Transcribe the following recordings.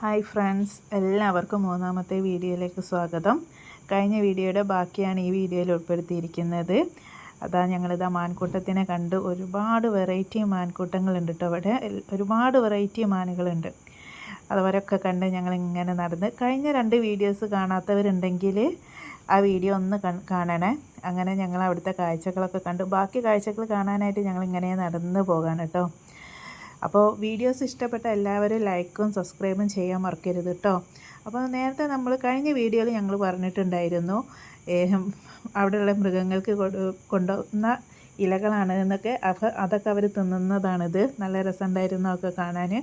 Hi friends, എല്ലാവർക്കും മൂന്നാമത്തെ വീഡിയോയിലേക്ക് സ്വാഗതം. കഴിഞ്ഞ വീഡിയോയുടെ ബാക്കിയാണ് ഈ വീഡിയോയിൽ ഉൾപ്പെടുത്തിയിരിക്കുന്നത്. അതാ ഞങ്ങളിതാ മാൻകൂട്ടത്തിനെ കണ്ട് ഒരുപാട് വെറൈറ്റി മാൻകൂട്ടങ്ങളുണ്ട് കേട്ടോ. അവിടെ ഒരുപാട് വെറൈറ്റി മാനുകളുണ്ട്. അവരൊക്കെ കണ്ട് ഞങ്ങളിങ്ങനെ നടന്ന് കഴിഞ്ഞ 2 വീഡിയോസ് കാണാത്തവരുണ്ടെങ്കിൽ ആ വീഡിയോ ഒന്ന് കാണണേ. അങ്ങനെ ഞങ്ങൾ അവിടുത്തെ കാഴ്ചകളൊക്കെ കണ്ട് ബാക്കി കാഴ്ചകൾ കാണാനായിട്ട് ഞങ്ങളിങ്ങനെ നടന്ന് പോകാൻ കേട്ടോ. അപ്പോൾ വീഡിയോസ് ഇഷ്ടപ്പെട്ട എല്ലാവരും ലൈക്കും സബ്സ്ക്രൈബും ചെയ്യാൻ മറക്കരുത് കേട്ടോ. അപ്പോൾ നേരത്തെ നമ്മൾ കഴിഞ്ഞ വീഡിയോയിൽ ഞങ്ങൾ പറഞ്ഞിട്ടുണ്ടായിരുന്നു അവിടെയുള്ള മൃഗങ്ങൾക്ക് കൊണ്ടുവന്ന ഇലകളാണ് എന്നൊക്കെ. അതൊക്കെ അവർ തിന്നുന്നതാണിത്. നല്ല രസമുണ്ടായിരുന്നു ഒക്കെ കാണാൻ.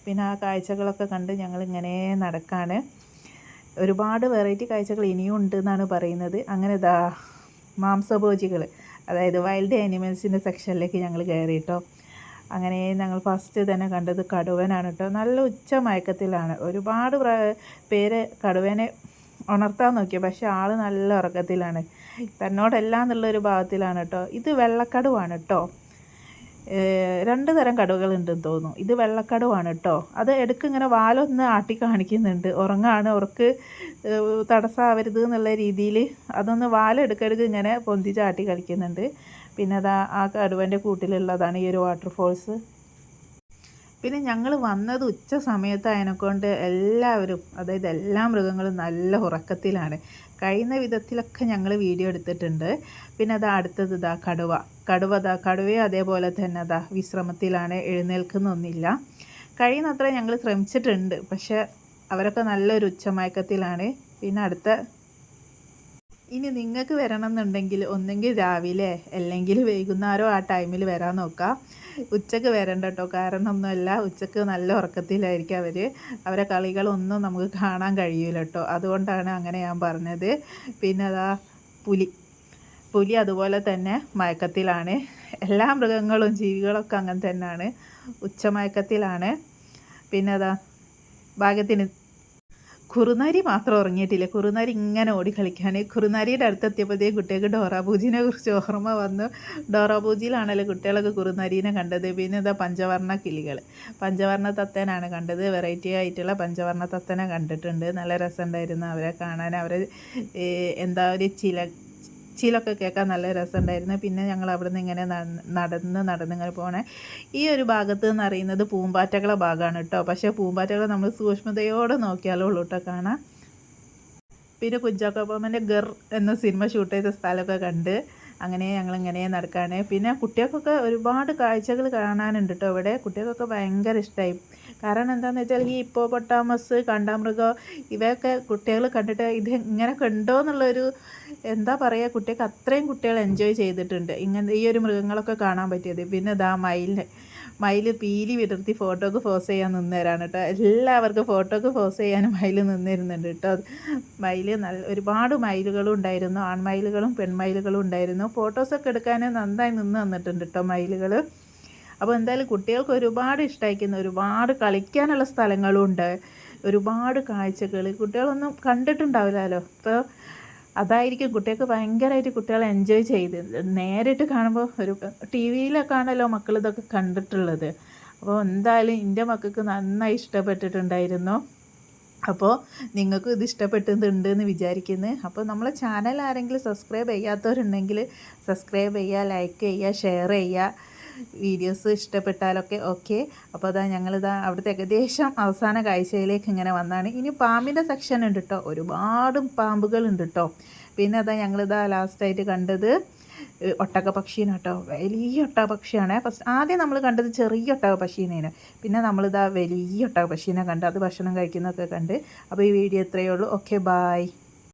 പിന്നെ ആ കാഴ്ചകളൊക്കെ കണ്ട് ഞങ്ങളിങ്ങനെ നടക്കാണ്. ഒരുപാട് വെറൈറ്റി കാഴ്ചകൾ ഇനിയും ഉണ്ട് എന്നാണ് പറയുന്നത്. അങ്ങനെ മാംസഭോജികൾ, അതായത് വൈൽഡ് ആനിമൽസിൻ്റെ സെക്ഷനിലേക്ക് ഞങ്ങൾ കയറി കേട്ടോ. അങ്ങനെ ഞങ്ങൾ ഫസ്റ്റ് തന്നെ കണ്ടത് കടുവനാണ് കേട്ടോ. നല്ല ഉച്ച മയക്കത്തിലാണ്. ഒരുപാട് പേര് കടുവനെ ഉണർത്താൻ നോക്കി, പക്ഷെ ആൾ നല്ല ഉറക്കത്തിലാണ്. തന്നോടല്ല എന്നുള്ളൊരു ഭാവത്തിലാണ് കേട്ടോ. ഇത് വെള്ളക്കടുവാണ് കേട്ടോ. 2 തരം കടുവകളുണ്ടെന്ന് തോന്നുന്നു. ഇത് വെള്ളക്കടുവാണ് കേട്ടോ. അത് ഇടയ്ക്ക് ഇങ്ങനെ വാലൊന്ന് ആട്ടി കാണിക്കുന്നുണ്ട്. ഉറക്ക് തടസ്സമാവരുത് എന്നുള്ള രീതിയിൽ അതൊന്ന് വാലെടുക്കരുത് ഇങ്ങനെ പൊന്തി ചാട്ടി കളിക്കുന്നുണ്ട്. പിന്നെ ആ കടുവൻ്റെ കൂട്ടിലുള്ളതാണ് ഈ ഒരു വാട്ടർഫോൾസ്. പിന്നെ ഞങ്ങൾ വന്നത് ഉച്ച സമയത്തായതിനെക്കൊണ്ട് എല്ലാവരും, അതായത് എല്ലാ മൃഗങ്ങളും നല്ല ഉറക്കത്തിലാണ്. കഴിയുന്ന വിധത്തിലൊക്കെ ഞങ്ങൾ വീഡിയോ എടുത്തിട്ടുണ്ട്. പിന്നെ അടുത്തത് കടുവയും അതേപോലെ തന്നെ വിശ്രമത്തിലാണ്, എഴുന്നേൽക്കുന്നൊന്നുമില്ല. കഴിയുന്നത്ര ഞങ്ങൾ ശ്രമിച്ചിട്ടുണ്ട്, പക്ഷെ അവരൊക്കെ നല്ലൊരു ഉച്ചമയക്കത്തിലാണ്. പിന്നെ ഇനി നിങ്ങൾക്ക് വരണം എന്നുണ്ടെങ്കിൽ ഒന്നെങ്കിൽ രാവിലെ അല്ലെങ്കിൽ വൈകുന്നേരം ആ ടൈമിൽ വരാൻ നോക്കാം. ഉച്ചക്ക് വരണ്ട കേട്ടോ. കാരണം ഒന്നുമല്ല, ഉച്ചക്ക് നല്ല ഉറക്കത്തിലായിരിക്കും അവരെ കളികളൊന്നും നമുക്ക് കാണാൻ കഴിയില്ല കേട്ടോ. അതുകൊണ്ടാണ് അങ്ങനെ ഞാൻ പറഞ്ഞത്. പിന്നെ പുലി അതുപോലെ തന്നെ മയക്കത്തിലാണ്. എല്ലാ മൃഗങ്ങളും ജീവികളൊക്കെ അങ്ങനെ തന്നെയാണ്, ഉച്ചമയക്കത്തിലാണ്. പിന്നെ ഭാഗ്യത്തിന് കുറുനരി മാത്രം ഉറങ്ങിയിട്ടില്ല. കുറുനരി ഇങ്ങനെ ഓടി കളിക്കാൻ. കുറുനരിയുടെ അടുത്തെത്തിയപ്പോഴത്തേക്ക് കുട്ടികൾക്ക് ഡോറാബൂജിനെ കുറിച്ച് ഓർമ്മ വന്നു. ഡോറാബൂജിയിലാണല്ലോ കുട്ടികളൊക്കെ കുറുനരീനെ കണ്ടത്. പിന്നെ പഞ്ചവർണ്ണ കിളികൾ, പഞ്ചവർണ്ണ തത്തേനാണ് കണ്ടത്. വെറൈറ്റി ആയിട്ടുള്ള പഞ്ചവർണ്ണ തത്തേനെ കണ്ടിട്ടുണ്ട്. നല്ല രസമുണ്ടായിരുന്നു അവരെ കാണാൻ. അവർ എന്താ ഒരു ചിലൊക്കെ കേൾക്കാൻ നല്ല രസമുണ്ടായിരുന്നു. പിന്നെ ഞങ്ങൾ അവിടെ നിന്ന് ഇങ്ങനെ നടന്നിങ്ങനെ പോണേ. ഈ ഒരു ഭാഗത്ത് എന്ന് പറയുന്നത് പൂമ്പാറ്റകളെ ഭാഗമാണ് കേട്ടോ. പക്ഷേ പൂമ്പാറ്റകളെ നമ്മൾ സൂക്ഷ്മതയോടെ നോക്കിയാലേ ഉള്ളൂ കേട്ടോ കാണാം. പിന്നെ കുഞ്ചാക്കോ ബോബൻ്റെ ഗർ എന്ന സിനിമ ഷൂട്ട് ചെയ്ത സ്ഥലമൊക്കെ കണ്ട് അങ്ങനെ ഞങ്ങളിങ്ങനെ നടക്കുകയാണ്. പിന്നെ കുട്ടികൾക്കൊക്കെ ഒരുപാട് കാഴ്ചകൾ കാണാനുണ്ട് കേട്ടോ ഇവിടെ. കുട്ടികൾക്കൊക്കെ ഭയങ്കര ഇഷ്ടമായി. കാരണം എന്താണെന്ന് വെച്ചാൽ ഈ ഹിപ്പോപ്പൊട്ടാമസ്, കാണ്ടാമൃഗം, ഇവയൊക്കെ കുട്ടികൾ കണ്ടിട്ട് ഇത് ഇങ്ങനെയൊക്കെ ഉണ്ടോ എന്നുള്ളൊരു എന്താ പറയുക, കുട്ടികൾക്ക് അത്രയും കുട്ടികൾ എൻജോയ് ചെയ്തിട്ടുണ്ട് ഇങ്ങനെ ഈ ഒരു മൃഗങ്ങളൊക്കെ കാണാൻ പറ്റിയത്. പിന്നെ മയിൽ പീലി വിടർത്തി ഫോട്ടോക്ക് പോസ് ചെയ്യാൻ നിന്നേരാണ് കേട്ടോ. എല്ലാവർക്കും ഫോട്ടോക്ക് പോസ് ചെയ്യാനും മയിൽ നിന്നിരുന്നുണ്ട് കേട്ടോ. ഒരുപാട് മയിലുകളും ഉണ്ടായിരുന്നു. ആൺമയിലുകളും പെൺമയിലുകളും ഉണ്ടായിരുന്നു. ഫോട്ടോസൊക്കെ എടുക്കാൻ നന്നായി നിന്ന് തന്നിട്ടുണ്ട് കേട്ടോ മയിലുകൾ. അപ്പോൾ എന്തായാലും കുട്ടികൾക്ക് ഒരുപാട് ഇഷ്ടമായിരിക്കുന്നു. ഒരുപാട് കളിക്കാനുള്ള സ്ഥലങ്ങളും ഉണ്ട്, ഒരുപാട് കാഴ്ചകൾ. കുട്ടികളൊന്നും കണ്ടിട്ടുണ്ടാവില്ലല്ലോ. ഇപ്പോൾ അതായിരിക്കും കുട്ടികൾക്ക് ഭയങ്കരമായിട്ട് കുട്ടികൾ എൻജോയ് ചെയ്ത്. നേരിട്ട് കാണുമ്പോൾ ടി വിയിലൊക്കെ ആണല്ലോ മക്കൾ ഇതൊക്കെ കണ്ടിട്ടുള്ളത്. അപ്പോൾ എന്തായാലും എൻ്റെ മക്കൾക്ക് നന്നായി ഇഷ്ടപ്പെട്ടിട്ടുണ്ടായിരുന്നു. അപ്പോൾ നിങ്ങൾക്കും ഇത് ഇഷ്ടപ്പെട്ടിട്ടുണ്ട് എന്ന് വിചാരിക്കുന്നു. അപ്പോൾ നമ്മളെ ചാനൽ ആരെങ്കിലും സബ്സ്ക്രൈബ് ചെയ്യാത്തവരുണ്ടെങ്കിൽ സബ്സ്ക്രൈബ് ചെയ്യുക, ലൈക്ക് ചെയ്യുക, ഷെയർ ചെയ്യുക. വീഡിയോസ് ഇഷ്ടപ്പെട്ടാലൊക്കെ ഓക്കെ. അപ്പോൾ അവിടുത്തെ ഏകദേശം അവസാന കാഴ്ചയിലേക്ക് ഇങ്ങനെ വന്നാണ്. ഇനി പാമ്പിൻ്റെ സെക്ഷൻ ഉണ്ട് കേട്ടോ. ഒരുപാട് പാമ്പുകളുണ്ട് കേട്ടോ. പിന്നെ ലാസ്റ്റായിട്ട് കണ്ടത് ഒട്ടകപ്പക്ഷീനെ കേട്ടോ. വലിയ ഒട്ടകപ്പക്ഷിയാണ്. ആദ്യം നമ്മൾ കണ്ടത് ചെറിയ ഒട്ടകപ്പക്ഷീനേനു. പിന്നെ വലിയ ഒട്ടകപ്പക്ഷീനെ കണ്ട് അത് ഭക്ഷണം കഴിക്കുന്നതൊക്കെ കണ്ട്. അപ്പോൾ ഈ വീഡിയോ ഇത്രയേ ഉള്ളൂ. Okay, bye.